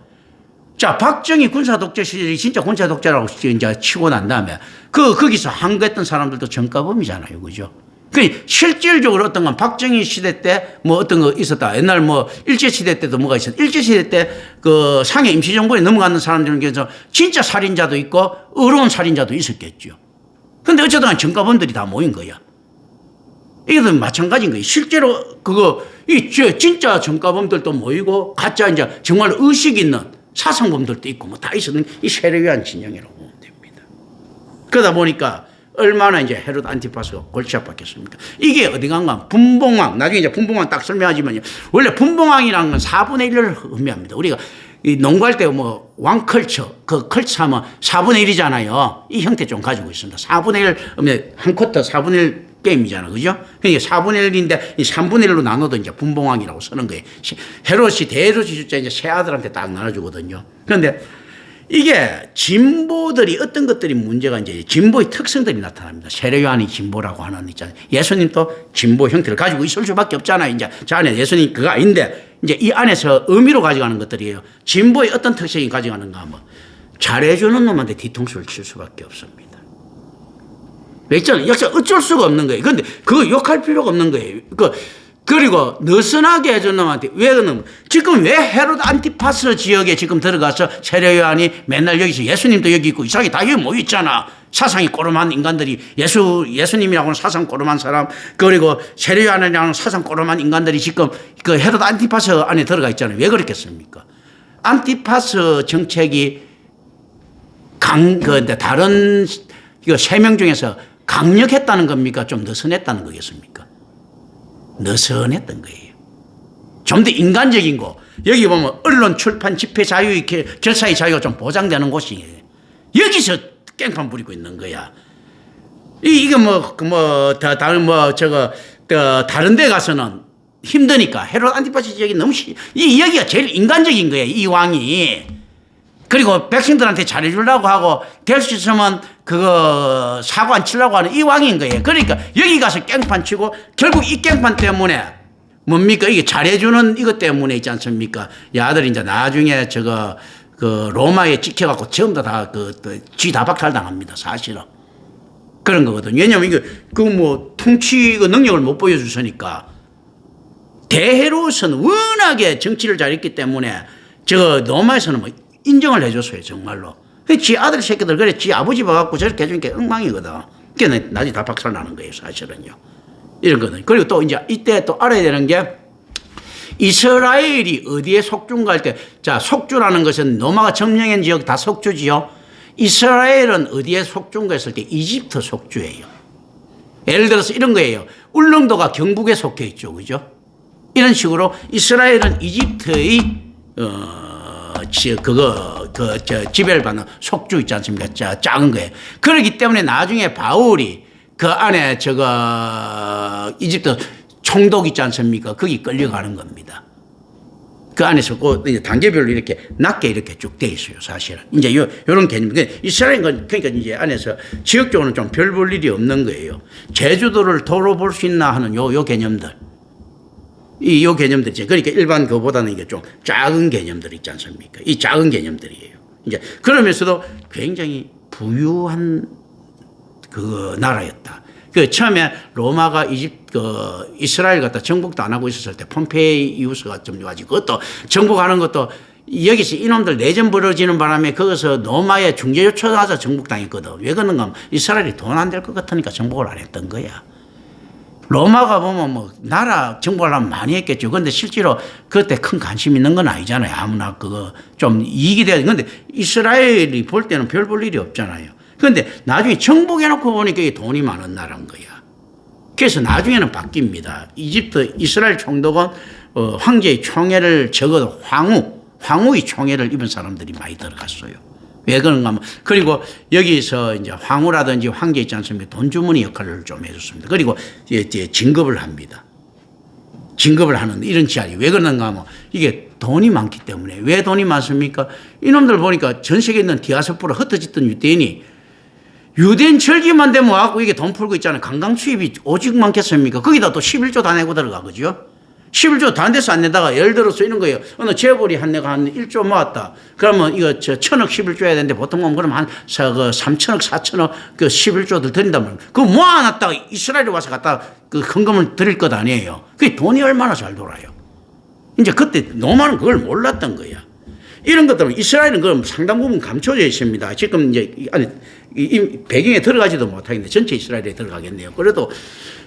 자, 박정희 군사독재 시절이 진짜 군사독재라고 이제 치고 난 다음에 거기서 항거했던 사람들도 전과범이잖아요. 그죠? 실질적으로 어떤 건 박정희 시대 때 뭐 어떤 거 있었다. 옛날 뭐 일제시대 때도 뭐가 있었다. 일제시대 때 그 상해 임시정부에 넘어가는 사람들 중에서 진짜 살인자도 있고 어려운 살인자도 있었겠죠. 그런데 어쨌든 전과범들이 다 모인 거야. 이것도 마찬가지인 거예요. 실제로 진짜 전과범들도 모이고 가짜 이제 정말 의식 있는 사상범들도 있고 뭐 다 있었는 이 세례요한 진영이라고 보면 됩니다. 그러다 보니까 얼마나 이제 헤롯 안티파스가 골치 아팠겠습니까? 이게 어디 간가? 분봉왕. 나중에 이제 분봉왕 딱 설명하지만요. 원래 분봉왕이라는 건 4분의 1을 의미합니다. 우리가 이 농구할 때 뭐 왕컬처, 그 컬처 하면 4분의 1이잖아요. 이 형태 좀 가지고 있습니다. 4분의 1, 한 쿼터 4분의 1 게임이잖아. 그죠? 그러니까 4분의 1인데 이 3분의 1로 나눠도 이제 분봉왕이라고 쓰는 거예요. 헤롯이 대헤롯이 주자 이제 세 아들한테 딱 나눠주거든요. 그런데 이게 진보들이 어떤 것들이 문제가 이제 진보의 특성들이 나타납니다. 세례요한이 진보라고 하는 있잖아요. 예수님도 진보 형태를 가지고 있을 수밖에 없잖아요. 이제 저 안에 예수님 그거 아닌데 이제 이 안에서 의미로 가져가는 것들이에요. 진보의 어떤 특성이 가져가는가 하면 잘해주는 놈한테 뒤통수를 칠 수밖에 없습니다. 왜 있잖아요. 역시 어쩔 수가 없는 거예요. 그런데 그거 욕할 필요가 없는 거예요. 그리고 느슨하게 해준 놈한테 왜 그러면 지금 왜 헤롯 안티파스 지역에 지금 들어가서 세례요한이 맨날 여기서 예수님도 여기 있고 이상하게 다 여기 모여 있잖아. 사상이 꼬름한 인간들이 예수님이라고 하는 사상 꼬름한 사람 그리고 세례요한이라고 하는 사상 꼬름한 인간들이 지금 그 헤롯 안티파스 안에 들어가 있잖아요. 왜 그렇겠습니까? 안티파스 정책이 다른 세 명 중에서 강력했다는 겁니까? 좀 느슨했다는 거겠습니까? 느슨했던 거예요. 좀 더 인간적인 거. 여기 보면 언론, 출판, 집회 자유, 결사의 자유가 좀 보장되는 곳이에요. 여기서 깽판 부리고 있는 거야. 이게 다른 데 가서는 힘드니까 헤롯 안티파시 지역이 너무 여기가 제일 인간적인 거예요. 이 왕이. 그리고 백성들한테 잘해주려고 하고 될 수 있으면 그거 사고 안 치려고 하는 이 왕인 거예요. 그러니까 여기 가서 깽판 치고 결국 이 깽판 때문에 뭡니까? 이게 잘해주는 이것 때문에 있지 않습니까? 야들이 이제 나중에 그 로마에 찍혀갖고 전부 다 쥐 다 박탈당합니다. 사실은. 그런 거거든요. 왜냐면 이게 통치 능력을 못 보여주시니까. 대헤롯은 워낙에 정치를 잘했기 때문에 로마에서는 인정을 해줬어요. 정말로. 지 아들 새끼들 그래 지 아버지 봐갖고 저렇게 해주니까 엉망이거든. 그게 나중에 다 박살나는 거예요. 사실은요. 이런 거든. 그리고 또 이제 이때 또 알아야 되는 게 이스라엘이 어디에 속주인가 할 때, 자, 속주라는 것은 로마가 점령한 지역 다 속주지요. 이스라엘은 어디에 속주인가 했을 때 이집트 속주예요. 예를 들어서 이런 거예요. 울릉도가 경북에 속해 있죠. 그죠? 이런 식으로 이스라엘은 이집트의, 지배를 받는 속주 있지 않습니까? 작은 거예요. 그렇기 때문에 나중에 바울이 그 안에 이집트 총독 있지 않습니까? 거기 끌려가는 겁니다. 그 안에서 단계별로 이렇게 낮게 이렇게 쭉 돼 있어요, 사실은. 이제 요런 개념. 이스라엘은 그러니까 이제 안에서 지역적으로는 좀 별 볼 일이 없는 거예요. 제주도를 도로 볼 수 있나 하는 요 개념들. 요 개념들이죠. 그러니까 일반 그보다는 이게 좀 작은 개념들 있지 않습니까? 이 작은 개념들이에요. 이제 그러면서도 굉장히 부유한 나라였다. 처음에 로마가 이스라엘 갖다 정복도 안 하고 있었을 때 폼페이우스가 좀 와가지고 그것도 정복하는 것도 여기서 이놈들 내전 벌어지는 바람에 거기서 로마에 중재 요청하자 정복당했거든. 왜 그런가 하면 이스라엘이 돈 안 될 것 같으니까 정복을 안 했던 거야. 로마가 보면 나라 정복을 하면 많이 했겠죠. 그런데 실제로 그때 큰 관심 있는 건 아니잖아요. 아무나 그거 좀 이익이 돼야 돼. 그런데 이스라엘이 볼 때는 별 볼 일이 없잖아요. 그런데 나중에 정복해놓고 보니까 이게 돈이 많은 나라인 거야. 그래서 나중에는 바뀝니다. 이스라엘 총독은 황제의 총애를 적어도 황후의 총애를 입은 사람들이 많이 들어갔어요. 왜 그런가 하면, 그리고 여기서 이제 황후라든지 황제 있지 않습니까? 돈 주머니 역할을 좀 해줬습니다. 그리고 이제 진급을 합니다. 진급을 하는 이런 자리. 왜 그런가 하면 이게 돈이 많기 때문에. 왜 돈이 많습니까? 이놈들 보니까 전 세계에 있는 디아스포라 흩어졌던 유대인 절기만 되면 와갖고 이게 돈 풀고 있잖아요. 관광 수입이 오직 많겠습니까? 거기다 또 11조 다 내고 들어가, 그죠? 11조 다 안 돼서 안 내다가 예를 들어서 이런 거예요. 어느 재벌이 내가 한 1조 모았다. 그러면 이거 1,000억 11조 해야 되는데 보통 보면 그럼 한 3,000억 4,000억 11조들 드린다면 그거 모아놨다가 이스라엘에 와서 갖다 그 헌금을 드릴 것 아니에요. 그게 돈이 얼마나 잘 돌아요. 이제 그때 로마는 그걸 몰랐던 거야. 이런 것들은 이스라엘은 그럼 상당 부분 감춰져 있습니다. 지금 이제 이 배경에 들어가지도 못하겠네. 전체 이스라엘에 들어가겠네요. 그래도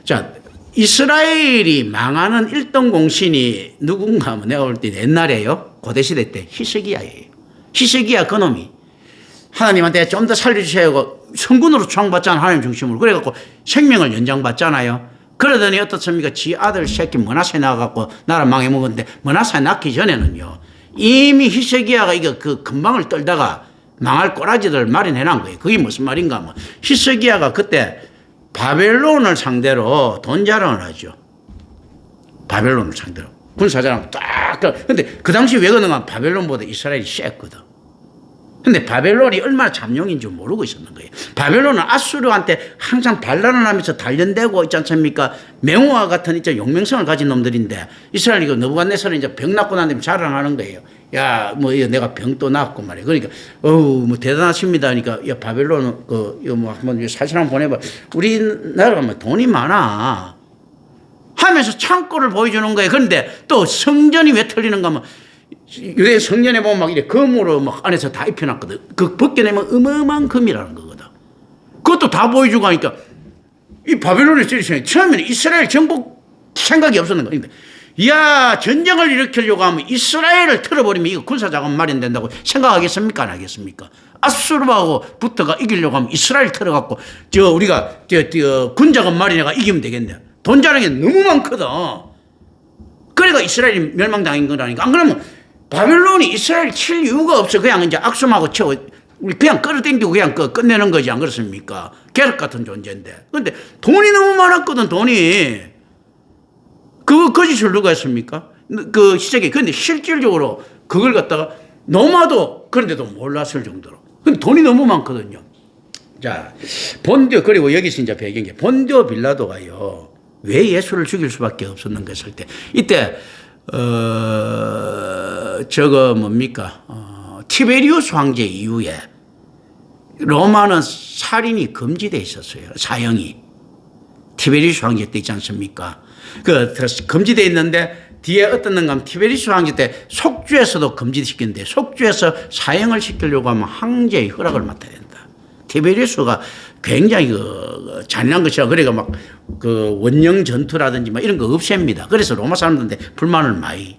자, 이스라엘이 망하는 1등 공신이 누군가 하면 내가 볼 때 옛날에요. 고대시대 때 히스기야예요. 히스기야 그놈이 하나님한테 좀 더 살려주셔야 하고 성군으로 초청받잖아요. 하나님 중심으로. 그래갖고 생명을 연장받잖아요. 그러더니 어떻습니까? 지 아들 새끼 머나세 나가갖고 나라 망해먹었는데 머나세 낳기 전에는요. 이미 히스기야가 이거 그 금방을 떨다가 망할 꼬라지들 마련해놓은 거예요. 그게 무슨 말인가 하면 히스기야가 그때 바벨론을 상대로 돈 자랑을 하죠. 바벨론을 상대로. 군사자랑 딱. 근데 그 당시 왜 그런가 바벨론보다 이스라엘이 셌거든. 근데 바벨론이 얼마나 잠룡인 줄 모르고 있었는 거예요. 바벨론은 아수르한테 항상 반란을 하면서 단련되고 있지 않습니까? 맹호와 같은 이제 용맹성을 가진 놈들인데 이스라엘이 느부갓네살은 이제 병 낳고 난 다음에 자랑하는 거예요. 야, 내가 병도 낳았고 말이야. 그러니까, 대단하십니다. 그러니까, 야, 바벨론은 한번 사진 한번 보내봐. 우리나라가 돈이 많아. 하면서 창고를 보여주는 거예요. 그런데 또 성전이 왜 틀리는가 하면 유대 성전에 보면 막 이렇게 금으로 막 안에서 다 입혀놨거든. 그 벗겨내면 어마어마한 금이라는 거거든. 그것도 다 보여주고 하니까 이 바벨론의 찌리시네. 처음에는 이스라엘 정복 생각이 없었는 거예요. 이야, 전쟁을 일으키려고 하면 이스라엘을 틀어버리면 이거 군사자금 마련된다고 생각하겠습니까? 안 하겠습니까? 아수르하고 붙어가 이기려고 하면 이스라엘 틀어갖고 우리가 군자금 마련해가 이기면 되겠네. 돈 자랑이 너무 많거든. 그러니까 이스라엘이 멸망당한 거라니까. 안 그러면 바벨론이 이스라엘 칠 이유가 없어. 그냥 이제 악수하고 쳐. 우리 그냥 끌어당기고 그냥 끝내는 거지. 안 그렇습니까? 계륵 같은 존재인데. 근데 돈이 너무 많았거든, 돈이. 그 거짓을 누가 했습니까? 그 시작에. 근데 실질적으로 그걸 갖다가 노마도 그런데도 몰랐을 정도로. 근데 돈이 너무 많거든요. 자, 본디오, 그리고 여기서 이제 배경이 본디오 빌라도가요, 왜 예수를 죽일 수밖에 없었는가 했을 때, 이때, 저거 뭡니까? 티베리우스 황제 이후에 로마는 살인이 금지되어 있었어요. 사형이. 티베리우스 황제 때 있지 않습니까? 금지되어 있는데 뒤에 어떤 놈가 티베리우스 황제 때 속주에서도 금지시켰는데 속주에서 사형을 시키려고 하면 황제의 허락을 맡아야 된다. 티베리우스가 굉장히 잔인한 것이야. 그러니까 막 원령 전투라든지 막 이런 거 없앱니다. 그래서 로마 사람들한테 불만을 많이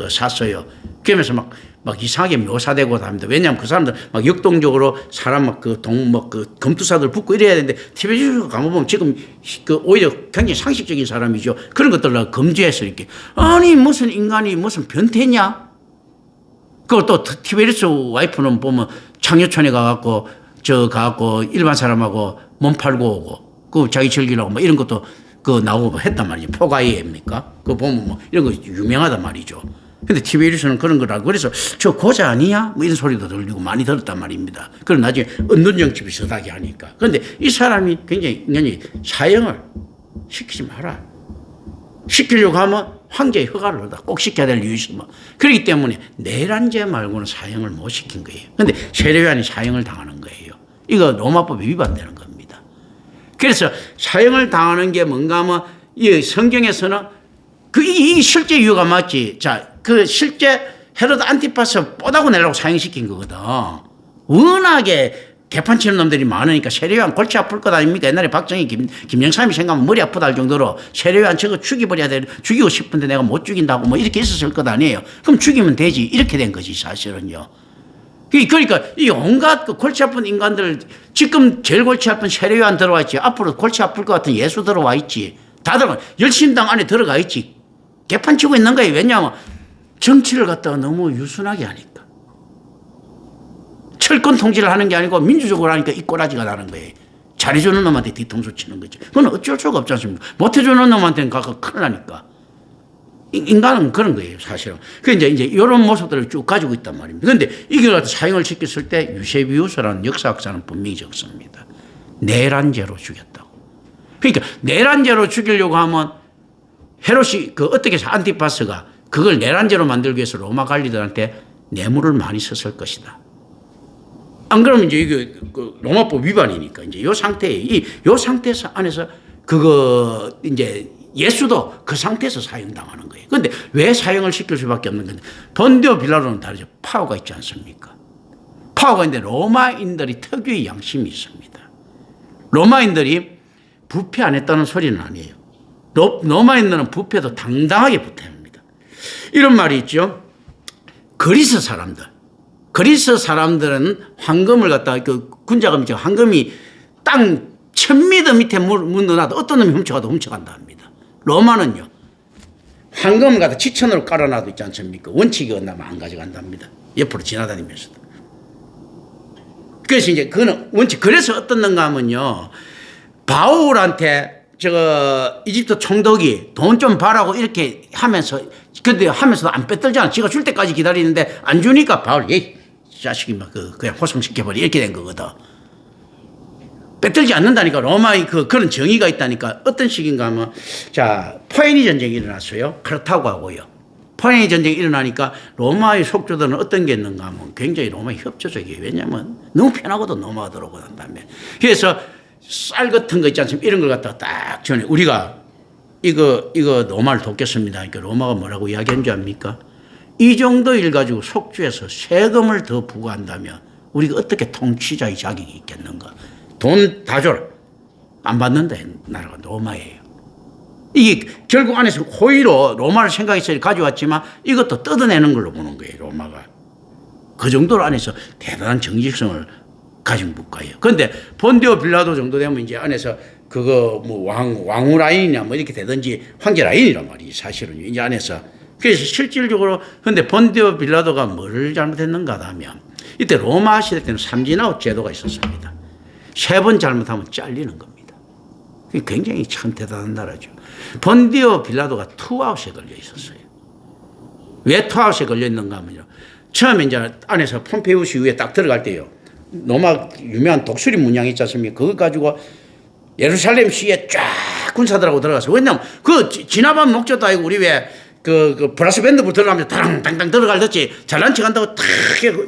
샀어요. 그러면서 막 이상하게 묘사되고 합니다. 왜냐하면 그 사람들 막 역동적으로 사람 검투사들 붙고 이래야 되는데 티베리우스가 가만보면 지금 오히려 굉장히 상식적인 사람이죠. 그런 것들을 금지해서 이렇게. 아니, 무슨 인간이 무슨 변태냐? 그걸 또 티베리우스 와이프는 보면 창녀촌에 가갖고 일반 사람하고 몸 팔고 오고, 자기 즐기려고 뭐 이런 것도 나오고 했단 말이죠. 포가이입니까? 그거 보면 뭐 이런 거 유명하단 말이죠. 근데 티베리우스는 그런 거라고. 그래서 저 고자 아니야? 뭐 이런 소리도 들리고 많이 들었단 말입니다. 그럼 나중에 은둔정집이 서다게 하니까. 그런데 이 사람이 굉장히 사형을 시키지 마라. 시키려고 하면 황제의 허가를 얻어. 꼭 시켜야 될 이유 있으면. 그렇기 때문에 내란죄 말고는 사형을 못 시킨 거예요. 그런데 세례요한이 사형을 당하는 거예요. 이거 로마법에 위반되는 겁니다. 그래서 사형을 당하는 게 뭔가 하면 이 성경에서는 이 실제 이유가 맞지. 자, 실제 헤로드 안티파스 뽀다고 내려고 사형시킨 거거든. 워낙에 개판치는 놈들이 많으니까 세례요한 골치 아플 것 아닙니까? 옛날에 박정희, 김영삼이 생각하면 머리 아프다 할 정도로 세례요한 저거 죽이고 싶은데 내가 못 죽인다고 뭐 이렇게 있었을 것 아니에요. 그럼 죽이면 되지. 이렇게 된 거지, 사실은요. 그러니까 이 온갖 골치 아픈 인간들, 지금 제일 골치 아픈 세례요한 들어와 있지. 앞으로 골치 아플 것 같은 예수 들어와 있지. 다들 열심당 안에 들어가 있지. 개판치고 있는 거예요. 왜냐하면 정치를 갖다가 너무 유순하게 하니까. 철권 통치를 하는 게 아니고 민주적으로 하니까 이 꼬라지가 나는 거예요. 잘해주는 놈한테 뒤통수 치는 거지. 그건 어쩔 수가 없지 않습니까? 못해주는 놈한테는 가서 큰일 나니까. 인간은 그런 거예요, 사실은. 이제 이런 모습들을 쭉 가지고 있단 말입니다. 그런데 이걸 갖다 사형을 시켰을 때 유세비우스라는 역사학자는 분명히 적습니다. 내란죄로 죽였다고. 그러니까 내란죄로 죽이려고 하면 헤롯이 어떻게 해서 안티파스가 그걸 내란죄로 만들기 위해서 로마 관리들한테 뇌물을 많이 썼을 것이다. 안 그러면 이제 이게 로마법 위반이니까 이제 요 상태에 요 상태에서 안에서 이제 예수도 그 상태에서 사형당하는 거예요. 그런데 왜 사형을 시킬 수밖에 없는 건데 본디오 빌라도는 다르죠. 파워가 있지 않습니까? 파워가 있는데 로마인들이 특유의 양심이 있습니다. 로마인들이 부패 안 했다는 소리는 아니에요. 로마인들은 부패도 당당하게 부패합니다. 이런 말이 있죠. 그리스 사람들은 황금을 갖다가 군자금 황금이 땅 1000m 밑에 묻어놔도 어떤 놈이 훔쳐간다 합니다. 로마는요, 황금을 갖다 지천으로 깔아놔도 있지 않습니까? 원칙이 온다면 안 가져간답니다. 옆으로 지나다니면서도. 그래서 이제 그거는 원칙. 그래서 어떤 놈가 하면요, 바울한테 이집트 총독이 돈 좀 바라고 이렇게 하면서도 안 뺏들잖아. 지가 줄 때까지 기다리는데 안 주니까 바울, 자식이 그냥 호송시켜버리 이렇게 된 거거든. 뺏들지 않는다니까. 로마의 그런 정의가 있다니까. 어떤 식인가 하면, 자, 포에니 전쟁이 일어났어요. 그렇다고 하고요. 포에니 전쟁이 일어나니까 로마의 속주들은 어떤 게 있는가 하면 굉장히 로마의 협조적이에요. 왜냐면 너무 편하거든, 로마가 들어오고 난 다음에. 그래서 쌀 같은 거 있지 않습니까? 이런 걸 갖다가 딱 전에 우리가 이거 로마를 돕겠습니다. 그러니까 로마가 뭐라고 이야기한 줄 압니까? 이 정도 일 가지고 속주에서 세금을 더 부과한다면 우리가 어떻게 통치자의 자격이 있겠는가? 돈 다 줘라. 안 받는다. 나라가 로마예요. 이게 결국 안에서 호의로 로마를 생각해서 가져왔지만 이것도 뜯어내는 걸로 보는 거예요. 로마가. 그 정도로 안에서 대단한 정직성을 가진 국가예요. 그런데 본디오 빌라도 정도 되면 이제 안에서 그거 뭐 왕후 라인이냐 뭐 이렇게 되든지 황제 라인이란 말이지 사실은 이 안에서. 그래서 실질적으로 근데 본디오 빌라도가 뭘 잘못했는가 하면 이때 로마 시대 때는 삼진아웃 제도가 있었습니다. 3번 잘못하면 잘리는 겁니다. 굉장히 참 대단한 나라죠. 본디오 빌라도가 투아웃에 걸려 있었어요. 왜 투아웃에 걸려 있는가 하면요. 처음에 이제 안에서 폼페이우스 위에 딱 들어갈 때요. 로마 유명한 독수리 문양 있지 않습니까? 그거 가지고 예루살렘 시에 쫙 군사들하고 들어가서 왜냐면 그 진압한 목적도 아니고 우리 왜 그 브라스 밴드부터 들어가면서 당당당 들어갈듯이 잘난 척 한다고 탁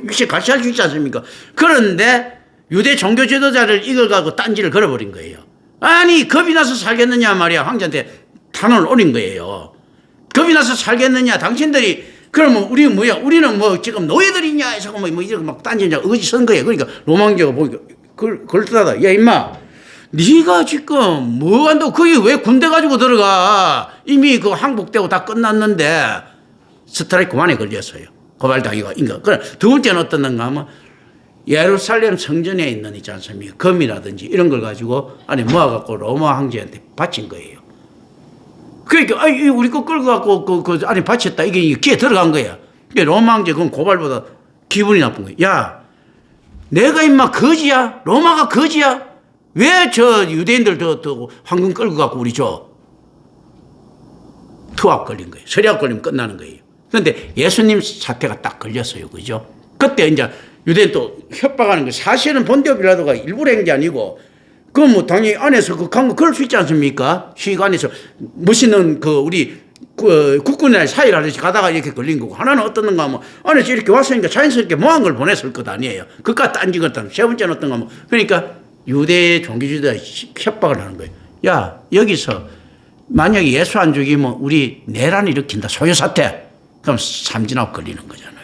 위시 갈시할 수 있지 않습니까? 그런데 유대 종교 지도자를 이겨가고 딴지를 걸어버린 거예요. 아니 겁이 나서 살겠느냐 말이야. 황제한테 탄원을 올린 거예요. 겁이 나서 살겠느냐 당신들이 그러면 우리 뭐야 우리는 뭐 지금 노예들이냐 해서 뭐 이렇게 막 딴지냐 의지 선 거예요. 그러니까 로마 황제가 보니까 그럴듯하다. 야 임마 네가 지금 뭐 한다고 거기 왜 군대 가지고 들어가. 이미 그 항복되고 다 끝났는데 스트라이크 완에 걸렸어요. 고발당이가. 그래 두 번째는 어떻는가 하면 예루살렘 성전에 있는 있지 않습니까? 금이라든지 이런 걸 가지고 안에 모아갖고 로마 황제한테 바친 거예요. 그러니까 우리 거 끌고 갖고 그 안에 바쳤다. 이게 귀에 들어간 거야. 로마 황제 그건 고발보다 기분이 나쁜 거야. 야 내가 임마 거지야? 로마가 거지야? 왜 저 유대인들 저 황금 끌고 갖고 우리 투압 걸린 거예요. 서리압 걸리면 끝나는 거예요. 그런데 예수님 사태가 딱 걸렸어요. 그죠? 그때 이제 유대인 또 협박하는 거예요. 사실은 본디오 빌라도가 일부러 한 게 아니고 그건 뭐 당연히 안에서 그 강구 그럴 수 있지 않습니까? 시위 안에서 멋있는 그 우리 국군이나 사이를 하듯이 가다가 이렇게 걸린 거고 하나는 어떻는가 하면 안에서 이렇게 왔으니까 자연스럽게 모한 걸 보냈을 것 아니에요. 그깟 딴지 것도 세 번째는 어떤가 하면 그러니까 유대 종교주의자 협박을 하는 거예요. 야 여기서 만약에 예수 안 죽이면 우리 내란 일으킨다. 소요사태. 그럼 삼진아웃 걸리는 거잖아요.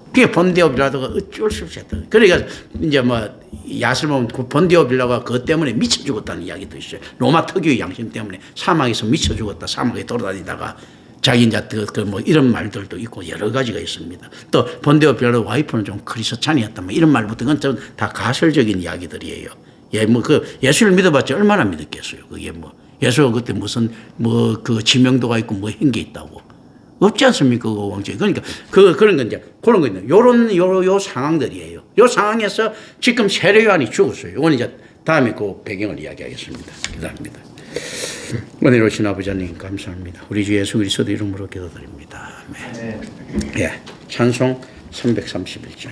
그게 본디오 빌라도가 어쩔 수 없이 했다. 그러니까 이제 뭐 야스를 보면 그 본디오 빌라도가 그것 때문에 미쳐 죽었다는 이야기도 있어요. 로마 특유의 양심 때문에 사막에서 미쳐 죽었다. 사막에 돌아다니다가 자기 이제 뭐 이런 말들도 있고 여러 가지가 있습니다. 또 본디오 빌라도 와이프는 좀 크리스찬이었다. 뭐 이런 말부터 그건 좀 다 가설적인 이야기들이에요. 예, 뭐 그 예수를 믿어봤자 얼마나 믿었겠어요. 그게 뭐 예수가 그때 무슨 뭐 그 지명도가 있고 뭐 한 게 있다고 없지 않습니까, 그 왕제. 그러니까 그런 건 이제 그런 거 있는 요 상황들이에요. 요 상황에서 지금 세례요한이 죽었어요. 이건 이제 다음에 그 배경을 이야기하겠습니다. 기도합니다. 은혜로 오신 아버지 하나님 감사합니다. 우리 주 예수 그리스도 이름으로 기도드립니다. 아멘. 예, 찬송 331장.